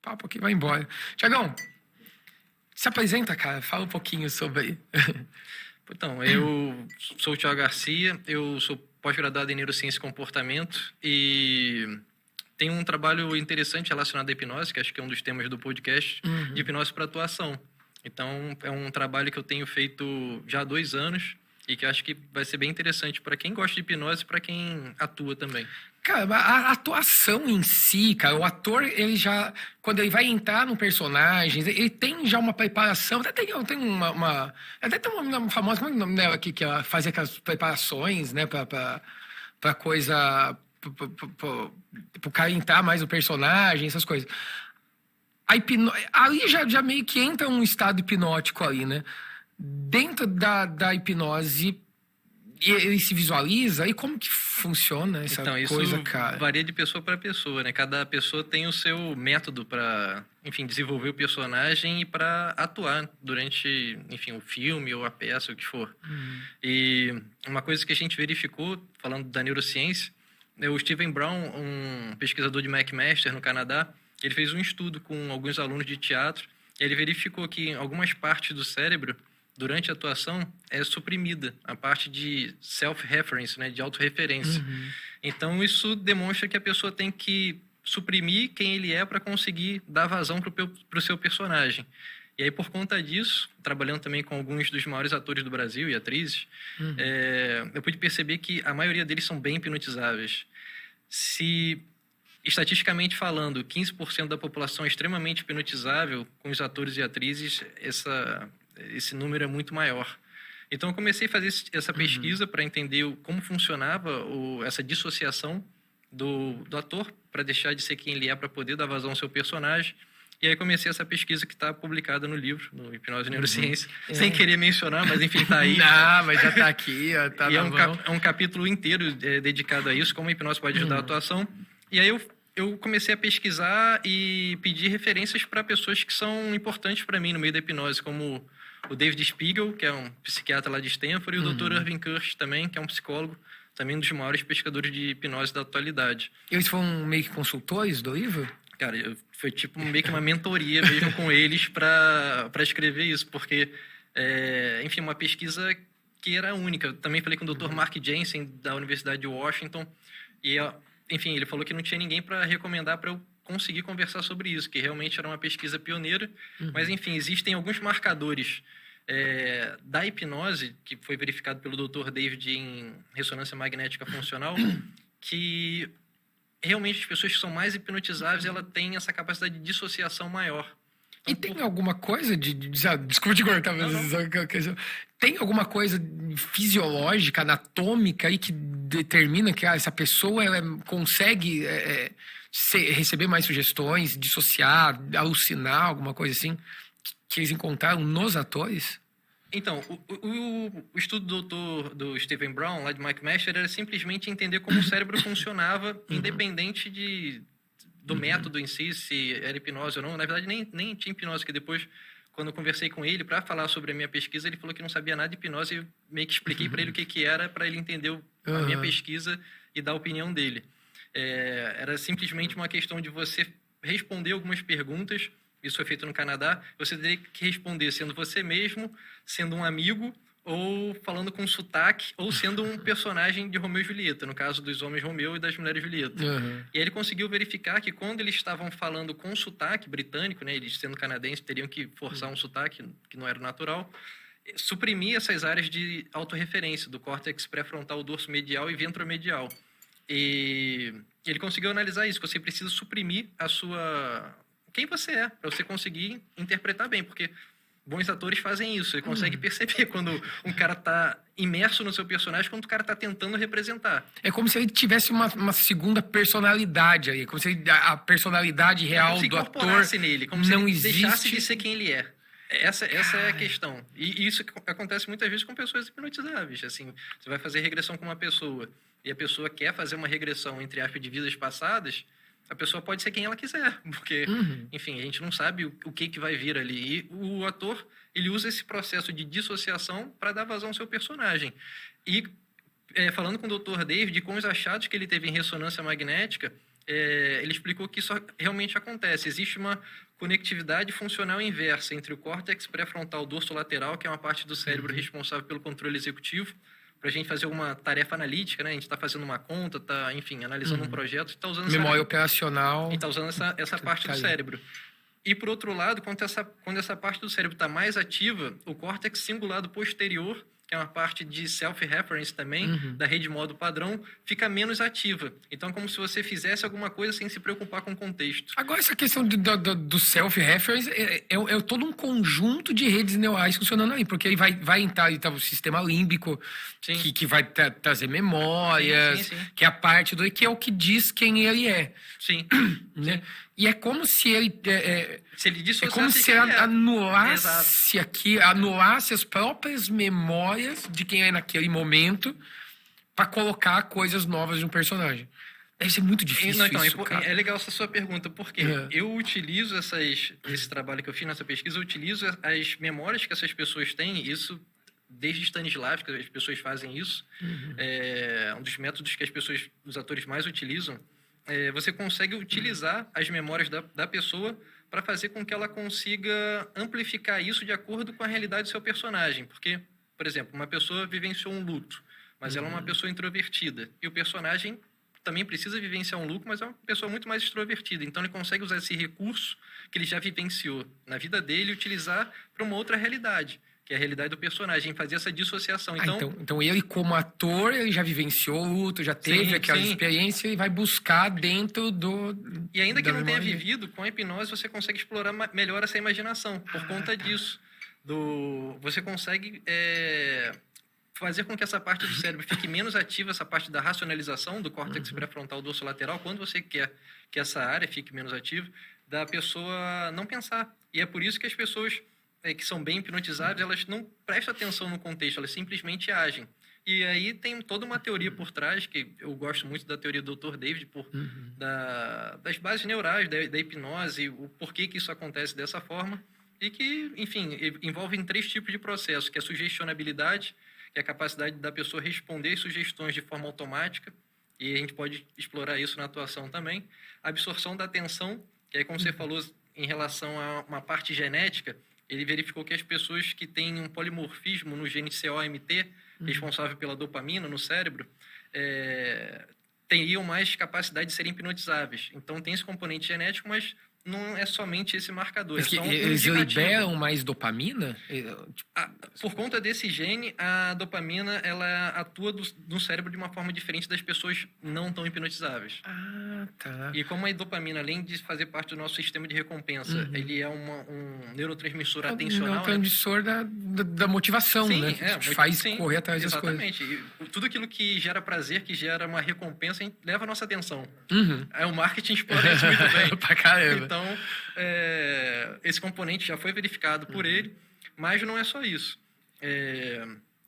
papo aqui vai embora. Tiagão, se apresenta, cara. Fala um pouquinho sobre... Então, eu sou o Thiago Garcia, eu sou pós-graduado em Neurociência e Comportamento e tenho um trabalho interessante relacionado à hipnose, que acho que é um dos temas do podcast, de hipnose para atuação. Então, é um trabalho que eu tenho feito já há 2 anos e que acho que vai ser bem interessante para quem gosta de hipnose e para quem atua também. Cara, a atuação em si, cara, o ator, ele já... Quando ele vai entrar no personagem, ele tem já uma preparação. Até tem uma... Até tem uma famosa... Como é o nome dela aqui? Que ela fazia aquelas preparações, né? Pra coisa... Pro cara entrar mais no personagem, essas coisas. Ali já meio que entra um estado hipnótico ali, né? Dentro da hipnose... ele se visualiza? E como que funciona essa coisa, cara? Isso varia de pessoa para pessoa, né? Cada pessoa tem o seu método para, enfim, desenvolver o personagem e para atuar durante, enfim, o filme ou a peça, o que for. E uma coisa que a gente verificou, falando da neurociência, é o Stephen Brown, um pesquisador de McMaster no Canadá, ele fez um estudo com alguns alunos de teatro, e ele verificou que em algumas partes do cérebro, durante a atuação, é suprimida a parte de self-reference, né, de autorreferência. Então, isso demonstra que a pessoa tem que suprimir quem ele é para conseguir dar vazão para o seu personagem. E aí, por conta disso, trabalhando também com alguns dos maiores atores do Brasil e atrizes, eu pude perceber que a maioria deles são bem hipnotizáveis. Se, estatisticamente falando, 15% da população é extremamente hipnotizável, com os atores e atrizes, esse número é muito maior. Então, eu comecei a fazer essa pesquisa para entender como funcionava essa dissociação do ator, para deixar de ser quem ele é, para poder dar vazão ao seu personagem. E aí comecei essa pesquisa que está publicada no livro, no Hipnose e Neurociência, sem querer mencionar, mas enfim, está aí. Não, mas já está aqui, tá e é um capítulo inteiro dedicado a isso, como a hipnose pode ajudar a atuação. E aí eu comecei a pesquisar e pedir referências para pessoas que são importantes para mim no meio da hipnose, como o David Spiegel, que é um psiquiatra lá de Stanford, e o Dr. Irving Kirsch também, que é um psicólogo, também um dos maiores pesquisadores de hipnose da atualidade. Eles foram meio que consultores do livro? Cara, foi tipo meio que uma mentoria mesmo com eles para escrever isso, porque, enfim, uma pesquisa que era única. Eu também falei com o Dr. Mark Jensen, da Universidade de Washington, e, enfim, ele falou que não tinha ninguém para recomendar para eu conseguir conversar sobre isso, que realmente era uma pesquisa pioneira, mas, enfim, existem alguns marcadores da hipnose, que foi verificado pelo Dr. David em ressonância magnética funcional, que realmente as pessoas que são mais hipnotizáveis, ela tem essa capacidade de dissociação maior. Então, e tem alguma coisa desculpa te cortar, mas tem alguma coisa fisiológica, anatômica aí que determina que essa pessoa ela consegue receber mais sugestões, dissociar, alucinar, alguma coisa assim, que eles encontraram nos atores? Então, o estudo do Stephen Brown, lá de McMaster, era simplesmente entender como o cérebro funcionava, independente do método em si, se era hipnose ou não. Na verdade, nem tinha hipnose, que depois, quando eu conversei com ele para falar sobre a minha pesquisa, ele falou que não sabia nada de hipnose, e eu meio que expliquei para ele o que era, para ele entender a minha pesquisa e dar a opinião dele. Era simplesmente uma questão de você responder algumas perguntas. Isso foi feito no Canadá. Você teria que responder sendo você mesmo, sendo um amigo, ou falando com sotaque, ou sendo um personagem de Romeu e Julieta, no caso dos homens Romeu e das mulheres Julieta. E aí ele conseguiu verificar que quando eles estavam falando com sotaque britânico, né, eles sendo canadenses teriam que forçar um sotaque que não era natural, suprimir essas áreas de autorreferência do córtex pré-frontal, dorso medial e ventromedial. E ele conseguiu analisar isso, que você precisa suprimir quem você é, para você conseguir interpretar bem, porque bons atores fazem isso, você consegue perceber quando um cara tá imerso no seu personagem, quando o cara tá tentando representar. É como se ele tivesse uma segunda personalidade aí, como se a personalidade real do ator nele, como não se ele existe. deixasse de ser quem ele é. Essa é a questão. E isso acontece muitas vezes com pessoas hipnotizáveis. Assim, você vai fazer regressão com uma pessoa e a pessoa quer fazer uma regressão, entre aspas, de vidas passadas, a pessoa pode ser quem ela quiser, porque, enfim, a gente não sabe o que vai vir ali. E o ator, ele usa esse processo de dissociação para dar vazão ao seu personagem. E, falando com o Dr. David, com os achados que ele teve em ressonância magnética, ele explicou que isso realmente acontece. Existe uma conectividade funcional inversa entre o córtex pré-frontal dorsolateral, que é uma parte do cérebro responsável pelo controle executivo, para a gente fazer uma tarefa analítica, né? A gente está fazendo uma conta, está, enfim, analisando um projeto, está usando memória operacional. E está usando essa parte do cérebro. E, por outro lado, quando essa parte do cérebro está mais ativa, o córtex cingulado posterior, que é uma parte de self-reference também, da rede modo padrão, fica menos ativa. Então, é como se você fizesse alguma coisa sem se preocupar com o contexto. Agora, essa questão do self-reference é todo um conjunto de redes neurais funcionando aí, porque aí vai entrar então, o sistema límbico, que vai trazer memórias, sim. que é a parte que é o que diz quem ele é. Sim. Né? E é como se ele... se ele dissociasse, é como se anulasse as próprias memórias de quem é naquele momento para colocar coisas novas de um personagem. Deve ser muito difícil isso, cara. É legal essa sua pergunta, porque eu utilizo esse trabalho que eu fiz nessa pesquisa, eu utilizo as memórias que essas pessoas têm, isso desde Stanislavski, as pessoas fazem isso. É um dos métodos que os atores mais utilizam. Você consegue utilizar as memórias da pessoa para fazer com que ela consiga amplificar isso de acordo com a realidade do seu personagem. Porque, por exemplo, uma pessoa vivenciou um luto, mas ela é uma pessoa introvertida. E o personagem também precisa vivenciar um luto, mas é uma pessoa muito mais extrovertida. Então, ele consegue usar esse recurso que ele já vivenciou na vida dele e utilizar para uma outra realidade, que é a realidade do personagem, fazer essa dissociação. Então ele, como ator, ele já vivenciou o luto, já teve aquela experiência e vai buscar dentro do... E ainda que não tenha vivido, com a hipnose você consegue explorar melhor essa imaginação. Por conta disso, você consegue fazer com que essa parte do cérebro fique menos ativa, essa parte da racionalização do córtex pré-frontal dorsolateral, quando você quer que essa área fique menos ativa, da pessoa não pensar. E é por isso que as pessoas... que são bem hipnotizáveis, elas não prestam atenção no contexto, elas simplesmente agem. E aí tem toda uma teoria por trás, que eu gosto muito da teoria do Dr. David, das bases neurais, da hipnose, o porquê que isso acontece dessa forma, e que, enfim, envolvem 3 tipos de processo, que é a sugestionabilidade, que é a capacidade da pessoa responder às sugestões de forma automática, e a gente pode explorar isso na atuação também. A absorção da atenção, que é como você falou em relação a uma parte genética, ele verificou que as pessoas que têm um polimorfismo no gene COMT, responsável pela dopamina no cérebro, teriam mais capacidade de serem hipnotizáveis. Então, tem esse componente genético, mas não é somente esse marcador. Eles liberam mais dopamina? Por conta desse gene, a dopamina ela atua no cérebro de uma forma diferente das pessoas não tão hipnotizáveis. Tá. E como a dopamina, além de fazer parte do nosso sistema de recompensa, ele é um neurotransmissor atencional. É um transmissor da motivação, né? Que faz correr atrás das coisas. Exatamente. Tudo aquilo que gera prazer, que gera uma recompensa, leva a nossa atenção. O marketing explora isso muito bem. Pra caramba. Então, esse componente já foi verificado por ele, mas não é só isso.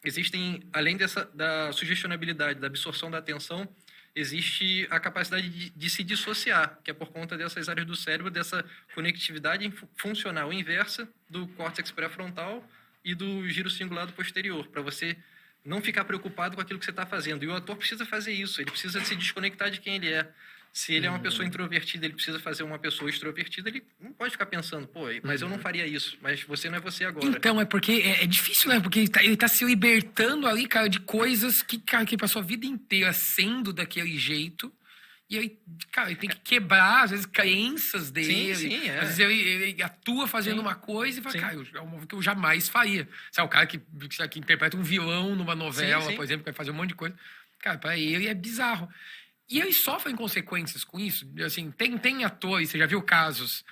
Existem, além da sugestionabilidade, da absorção da atenção, existe a capacidade de se dissociar, que é por conta dessas áreas do cérebro, dessa conectividade funcional inversa do córtex pré-frontal e do giro cingulado posterior, para você não ficar preocupado com aquilo que você está fazendo. E o ator precisa fazer isso, ele precisa se desconectar de quem ele é. Se ele é uma pessoa introvertida, ele precisa fazer uma pessoa extrovertida, ele não pode ficar pensando, mas eu não faria isso, mas você não é você agora. Então, é porque é difícil, né? Porque ele tá se libertando ali, cara, de coisas que passou a vida inteira sendo daquele jeito. E aí, cara, ele tem que quebrar, às vezes, crenças dele. Sim, Às vezes ele atua fazendo uma coisa e fala, cara, é um que eu jamais faria. Sabe, o cara que interpreta um vilão numa novela, por exemplo, que vai fazer um monte de coisa. Cara, pra ele é bizarro. E eles sofrem consequências com isso. Assim, tem atores, você já viu casos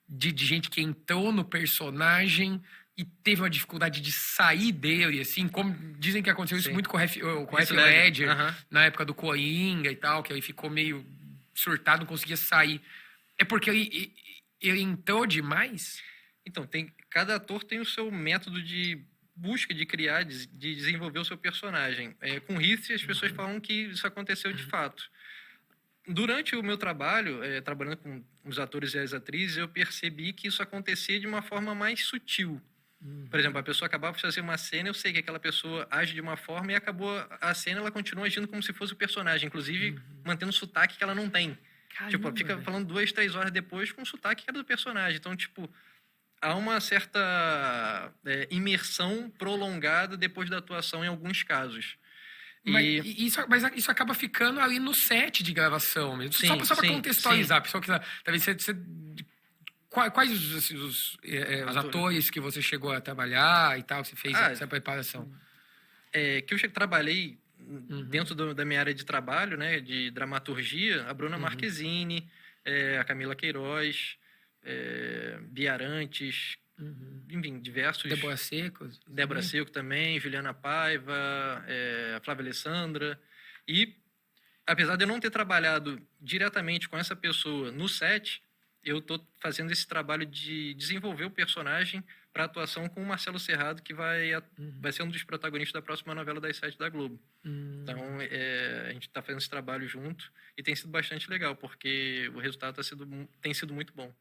de gente que entrou no personagem e teve uma dificuldade de sair dele, assim, como dizem que aconteceu isso muito com o Heath Ledger, na época do Coringa e tal, que ele ficou meio surtado, não conseguia sair. É porque ele entrou demais? Então, cada ator tem o seu método de busca de criar, de desenvolver o seu personagem. Com Heath, as pessoas falam que isso aconteceu de fato. Durante o meu trabalho, trabalhando com os atores e as atrizes, eu percebi que isso acontecia de uma forma mais sutil. Por exemplo, a pessoa acabava de fazer uma cena, eu sei que aquela pessoa age de uma forma e acabou a cena, ela continua agindo como se fosse o personagem, inclusive mantendo o sotaque que ela não tem. Caramba, Tipo, fica velho. falando 2, 3 horas depois com o sotaque que era do personagem. Então, tipo, há uma certa imersão prolongada depois da atuação em alguns casos. Mas isso acaba ficando ali no set de gravação mesmo. Sim, Só para sim, contextualizar, a pessoa que talvez quais os atores que você chegou a trabalhar e tal, você fez essa preparação? Que eu trabalhei dentro da minha área de trabalho, né, de dramaturgia, a Bruna Marquezine, a Camila Queiroz, Bia Arantes, enfim, diversos... Débora Seco também, Juliana Paiva, a Flávia Alessandra. E, apesar de eu não ter trabalhado diretamente com essa pessoa no set, eu estou fazendo esse trabalho de desenvolver o personagem para atuação com o Marcelo Serrado, que vai ser um dos protagonistas da próxima novela das 7 da Globo. Então, a gente está fazendo esse trabalho junto e tem sido bastante legal, porque o resultado tem sido muito bom.